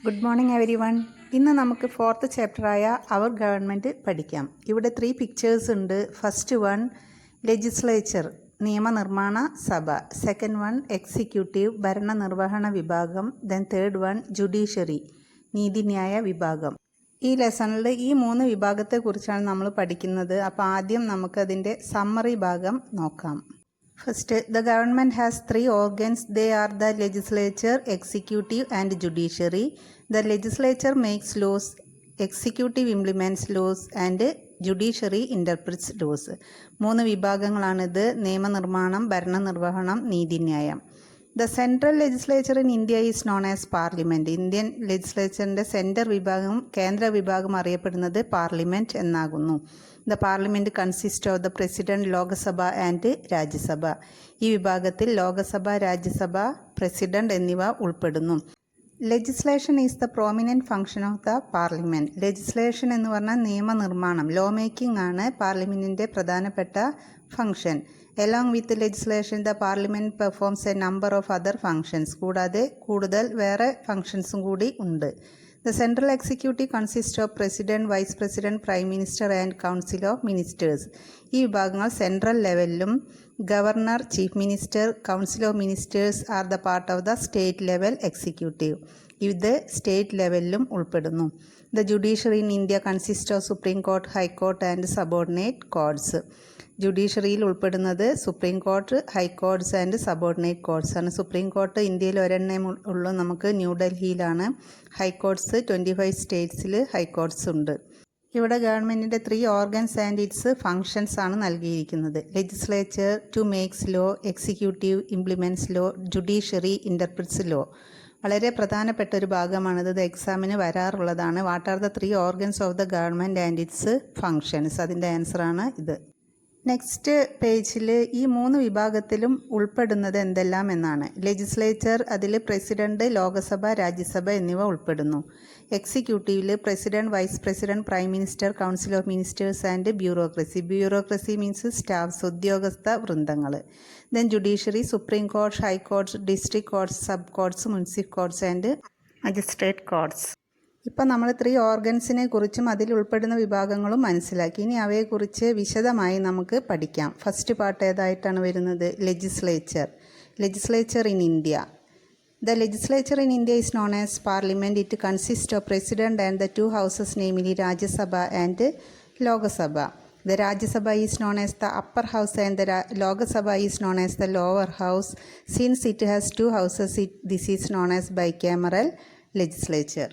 Good morning every one. ഇന്ന് നമുക്ക് 4th ചാപ്റ്ററായ അവർ government പഠിക്കാം. ഇവിടെ 3 പിക്ചേഴ്സ് ഉണ്ട്. ഫസ്റ്റ് വൺ ലെജിസ്ലേച്ചർ, നിയമനിർമ്മാണ സഭ. സെക്കൻഡ് വൺ എക്സിക്യൂട്ടീവ്, ഭരണനിർവഹണ വിഭാഗം. ദെൻ തേർഡ് വൺ ജുഡീഷ്യറി, നീതിന്യായ വിഭാഗം. ഈ ലെസണിൽ ഈ 3 വിഭാഗത്തെക്കുറിച്ചാണ് നമ്മൾ പഠിക്കുന്നത്. അപ്പോൾ ആദ്യം നമുക്കതിൻ്റെ സമ്മറി ഭാഗം നോക്കാം. First, the government has 3 organs. They are the legislature, executive and judiciary. The legislature makes laws, executive implements laws and judiciary interprets laws. 3 വിഭാഗങ്ങളാണിത്: നിയമനിർമ്മാണം, ഭരണനിർവഹണം, നീതിന്യായം. The central legislature in India is known as Parliament. Indian ലെജിസ്ലേച്ചറിൻ്റെ central വിഭാഗം, കേന്ദ്ര വിഭാഗം അറിയപ്പെടുന്നത് parliament എന്നാകുന്നു. The parliament consist of the president, Lok Sabha and Rajya Sabha. ഈ വിഭാഗത്തിൽ ലോകസഭ, രാജ്യസഭ, പ്രസിഡന്റ് എന്നിവ ഉൾപ്പെടുന്നു. Legislation is the prominent function of the parliament. Legislation എന്ന് പറഞ്ഞാൽ നിയമനിർമ്മാണം, ലോ മേക്കിംഗ് ആണ് പാർലമെൻറ്റിൻ്റെ പ്രധാനപ്പെട്ട function. Along with legislation the parliament performs a number of other functions. കൂടാതെ കൂടുതൽ വേറെ ഫങ്ഷൻസും കൂടി ഉണ്ട്. The central executive consist of president, vice president, prime minister and council of ministers. ഈ വിഭാഗങ്ങൾ സെൻട്രൽ ലെവലിലും governor, chief minister, council of ministers are the part of the state level executive. ഇത് സ്റ്റേറ്റ് ലെവലിലും ഉൾപ്പെടുന്നു. The judiciary in India consist of supreme court, high court and subordinate courts. ജുഡീഷ്യറിയിൽ ഉൾപ്പെടുന്നത് supreme court, high courts and subordinate courts ആണ്. Supreme court ഇന്ത്യയിൽ ഒരെണ്ണേ ഉള്ളൂ, നമുക്ക് ന്യൂഡൽഹിയിലാണ്. ഹൈക്കോർട്സ് 25 സ്റ്റേറ്റ്സിൽ ഹൈക്കോർട്സ് ഉണ്ട്. ഇവിടെ ഗവൺമെൻറ്റിൻ്റെ 3 ഓർഗൻസ് ആൻഡ് ഇറ്റ്സ് ഫങ്ഷൻസ് ആണ് നൽകിയിരിക്കുന്നത്. Legislature to makes law, executive implements law, judiciary interprets law. വളരെ പ്രധാനപ്പെട്ട ഒരു ഭാഗമാണിത്. ഇത് എക്സാമിന് വരാറുള്ളതാണ്. What are the 3 organs of the government and its functions? അതിൻ്റെ ആൻസറാണ് ഇത്. നെക്സ്റ്റ് പേജിൽ ഈ 3 വിഭാഗത്തിലും ഉൾപ്പെടുന്നത് എന്തെല്ലാം എന്നാണ്. ലെജിസ്ലേച്ചർ, അതിൽ പ്രസിഡന്റ്, ലോകസഭ, രാജ്യസഭ എന്നിവ ഉൾപ്പെടുന്നു. എക്സിക്യൂട്ടീവിൽ president, vice president, prime minister, council of ministers and bureaucracy. Bureaucracy means staffs, ഉദ്യോഗസ്ഥ വൃന്ദങ്ങൾ. Then judiciary, supreme court, high courts, district courts, sub courts, municipal courts and magistrate courts. ഇപ്പം നമ്മൾ 3 ഓർഗൻസിനെ കുറിച്ചും അതിൽ ഉൾപ്പെടുന്ന വിഭാഗങ്ങളും മനസ്സിലാക്കി. ഇനി അവയെക്കുറിച്ച് വിശദമായി നമുക്ക് പഠിക്കാം. ഫസ്റ്റ് പാർട്ട് ഏതായിട്ടാണ് വരുന്നത്? Legislature. Legislature in India. The legislature in India is known as Parliament. It consists of President and the 2 houses, namely Rajya Sabha and Lok Sabha. The Rajya Sabha is known as the upper house and the Lok Sabha is known as the lower house. Since it has 2 houses, this is known as bicameral legislature.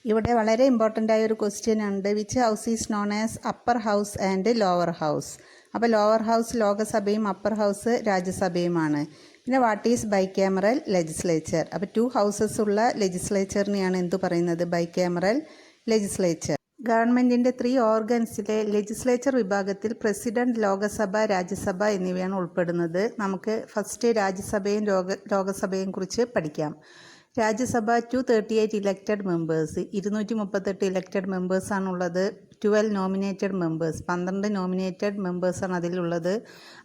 ഇവിടെ വളരെ important ആയ ഒരു question ഉണ്ട്. Which house is known as upper house and lower house? അപ്പോൾ lower house ലോകസഭയും upper house രാജ്യസഭയുമാണ്. പിന്നെ what is bicameral legislature? അപ്പോൾ 2 houses ഉള്ള ലെജിസ്ലേച്ചറിനെയാണ് എന്തു പറയുന്നത്? Bicameral legislature. ഗവൺമെൻറ്റിൻ്റെ 3 ഓർഗൻസിലെ ലെജിസ്ലേച്ചർ വിഭാഗത്തിൽ പ്രസിഡന്റ്, ലോകസഭ, രാജ്യസഭ എന്നിവയാണ് ഉൾപ്പെടുന്നത്. നമുക്ക് ഫസ്റ്റ് രാജ്യസഭയും ലോകസഭയും കുറിച്ച് പഠിക്കാം. രാജ്യസഭ 238 ഇലക്റ്റഡ് മെമ്പേഴ്സ്, 238 ഇലക്റ്റഡ് മെമ്പേഴ്സാണുള്ളത്. 12 നോമിനേറ്റഡ് മെമ്പേഴ്സ്, 12 നോമിനേറ്റഡ് മെമ്പേഴ്സാണ് അതിലുള്ളത്.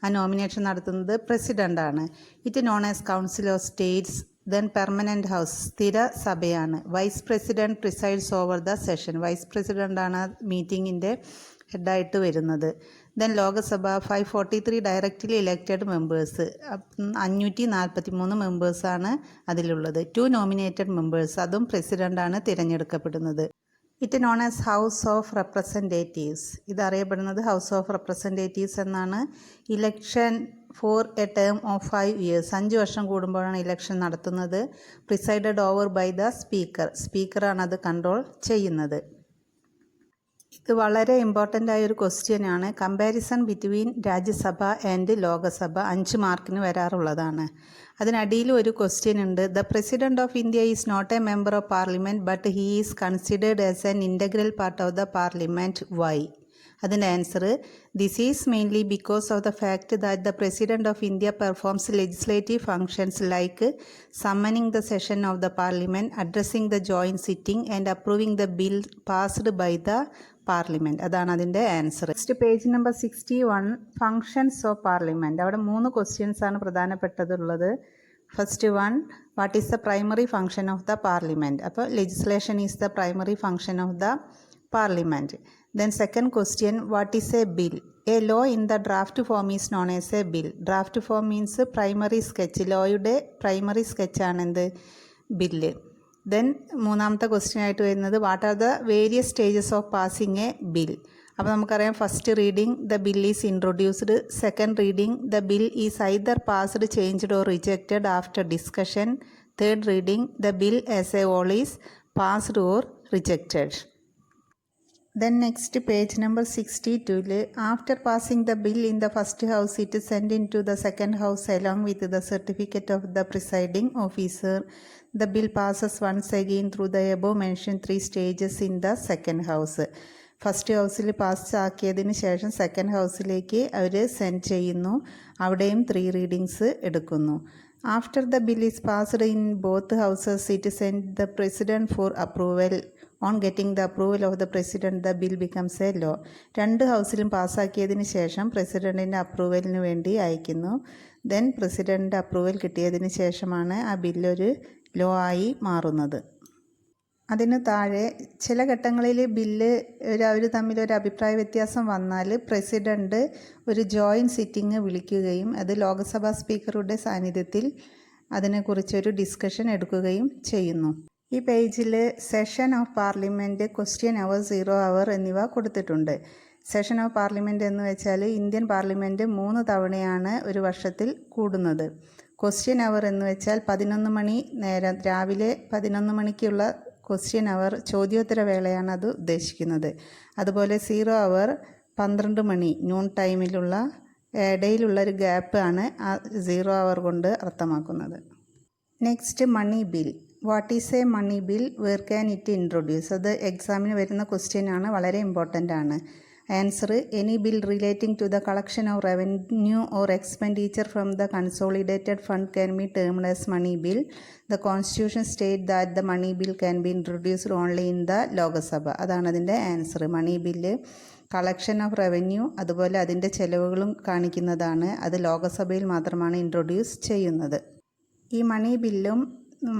ആ നോമിനേഷൻ നടത്തുന്നത് പ്രസിഡൻ്റാണ്. It known as council of states. Then permanent house, സ്ഥിര സഭയാണ്. Vice president presides over the session. Vice പ്രസിഡൻ്റാണ് മീറ്റിങ്ങിൻ്റെ ഹെഡായിട്ട് വരുന്നത്. Then Lok Sabha 543 directly elected members, 543 മെമ്പേഴ്സാണ് അതിലുള്ളത്. 2 നോമിനേറ്റഡ് മെമ്പേഴ്സ്, അതും പ്രസിഡൻ്റാണ് തിരഞ്ഞെടുക്കപ്പെടുന്നത്. It known as house of representatives. ഇതറിയപ്പെടുന്നത് ഹൗസ് ഓഫ് റെപ്രസെൻറ്റേറ്റീവ്സ് എന്നാണ്. Election for a term of 5 years, 5 വർഷം കൂടുമ്പോഴാണ് ഇലക്ഷൻ നടത്തുന്നത്. Presided over by the speaker. സ്പീക്കറാണ് അത് കൺട്രോൾ ചെയ്യുന്നത്. ഇത് വളരെ ഇമ്പോർട്ടൻ്റ് ആയൊരു ക്വസ്റ്റ്യൻ ആണ്. Comparison between Rajya Sabha and Lok Sabha 5 മാർക്കിന് വരാറുള്ളതാണ്. അതിനടിയിൽ ഒരു ക്വസ്റ്റ്യൻ ഉണ്ട്. The president of India is not a member of parliament but he is considered as an integral part of the parliament. Why? അതിൻ്റെ answer, this is mainly because of the fact that the president of India performs legislative functions like summoning the session of the parliament, addressing the joint sitting and approving the bill passed by the parliament. അതാണ് അതിൻ്റെ answer. Next page number 61, functions of parliament. അവിടെ 3 questions ആണ് പ്രധാനപ്പെട്ടതുള്ളത്. First one, what is the primary function of the parliament? അപ്പോൾ legislation is the primary function of the parliament. Then second question, what is a bill? A law in the draft form is known as a bill. Draft form means primary sketch. ലോയുടെ primary sketch ആണ് എന്ത് bill. Then മൂന്നാമത്തെ question ആയിട്ട് വരുന്നത് what are the various stages of passing a bill. അപ്പോൾ നമുക്കറിയാം first reading the bill is introduced, second reading the bill is either passed, changed or rejected after discussion, third reading the bill as a whole is passed or rejected. Then next page number 62, after passing the bill in the first house it is sent into the second house along with the certificate of the presiding officer. The bill passes once again through the above mentioned 3 stages in the second house. First ഹൗസിൽ pass ആക്കിയതിന് ശേഷം second ഹൗസിലേക്ക് അവർ send ചെയ്യുന്നു. അവിടെയും 3 readings എടുക്കുന്നു. After the bill is passed in both houses it send the president for approval. On getting the approval of the president the bill becomes a law. 2 ഹൗസിലും പാസ്സാക്കിയതിന് ശേഷം പ്രസിഡൻറ്റിൻ്റെ അപ്രൂവലിന് വേണ്ടി അയക്കുന്നു. ദെൻ പ്രസിഡൻറ്റിൻ്റെ അപ്രൂവൽ കിട്ടിയതിന് ശേഷമാണ് ആ ബില്ലൊരു ലോ ആയി മാറുന്നത്. അതിന് താഴെ ചില ഘട്ടങ്ങളിൽ ബില്ല് അവർ തമ്മിലൊരു അഭിപ്രായ വ്യത്യാസം വന്നാൽ പ്രസിഡൻറ്റ് ഒരു ജോയിൻറ്റ് സിറ്റിംഗ് വിളിക്കുകയും അത് ലോക്സഭാ സ്പീക്കറുടെ സാന്നിധ്യത്തിൽ അതിനെക്കുറിച്ചൊരു ഡിസ്കഷൻ എടുക്കുകയും ചെയ്യുന്നു. ഈ പേജിൽ സെഷൻ ഓഫ് പാർലമെൻറ്റ്, ക്വസ്റ്റ്യൻ അവർ, 0 അവർ എന്നിവ കൊടുത്തിട്ടുണ്ട്. സെഷൻ ഓഫ് പാർലമെൻറ്റ് എന്ന് വെച്ചാൽ ഇന്ത്യൻ പാർലമെൻറ്റ് 3 തവണയാണ് ഒരു വർഷത്തിൽ കൂടുന്നത്. ക്വസ്റ്റ്യൻ അവർ എന്ന് വെച്ചാൽ 11 മണി നേരം, രാവിലെ 11 മണിക്കുള്ള ക്വസ്റ്റ്യൻ അവർ, ചോദ്യോത്തര വേളയാണ് അത് ഉദ്ദേശിക്കുന്നത്. അതുപോലെ 0 അവർ 12 മണി നൂൺ ടൈമിലുള്ള ഇടയിലുള്ള ഒരു ഗ്യാപ്പ് ആണ് ആ 0 അവർ കൊണ്ട് അർത്ഥമാക്കുന്നത്. Next money bill. What is a money bill? Where can it introduce? അത് എക്സാമിന് വരുന്ന ക്വസ്റ്റ്യൻ ആണ്, വളരെ ഇമ്പോർട്ടൻ്റ് ആണ്. Answer, any bill relating to the collection of revenue or expenditure from the consolidated fund can be termed as money bill. The constitution state that the money bill can be introduced only in the Lok Sabha. അതാണ് അതിൻ്റെ answer. Money bill collection of revenue അതുപോലെ അതിൻ്റെ ചെലവുകളും കാണിക്കുന്നതാണ്. അത് ലോകസഭയിൽ മാത്രമാണ് introduce ചെയ്യുന്നത്. ഈ മണി ബില്ലും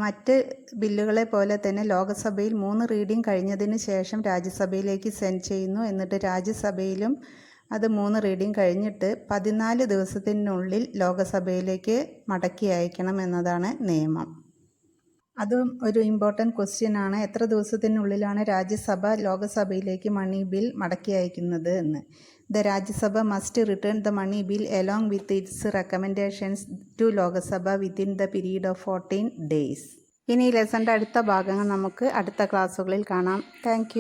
മറ്റ് ബില്ലുകളെ പോലെ തന്നെ ലോകസഭയിൽ 3 റീഡിംഗ് കഴിഞ്ഞതിന് ശേഷം രാജ്യസഭയിലേക്ക് സെൻഡ് ചെയ്യുന്നു. എന്നിട്ട് രാജ്യസഭയിലും അത് 3 റീഡിംഗ് കഴിഞ്ഞിട്ട് 14 ദിവസത്തിനുള്ളിൽ ലോകസഭയിലേക്ക് മടക്കി അയക്കണം എന്നതാണ് നിയമം. അതും ഒരു ഇമ്പോർട്ടൻറ്റ് ക്വസ്റ്റ്യൻ ആണ്. എത്ര ദിവസത്തിനുള്ളിലാണ് രാജ്യസഭ ലോകസഭയിലേക്ക് മണി ബിൽ മടക്കി അയക്കുന്നത് എന്ന്. The Rajya Sabha must return the money bill along with its recommendations to Lok Sabha within the period of 14 days. ഇനി ഈ ലെസൻ്റെ അടുത്ത ഭാഗങ്ങൾ നമുക്ക് അടുത്ത ക്ലാസ്സുകളിൽ കാണാം. താങ്ക്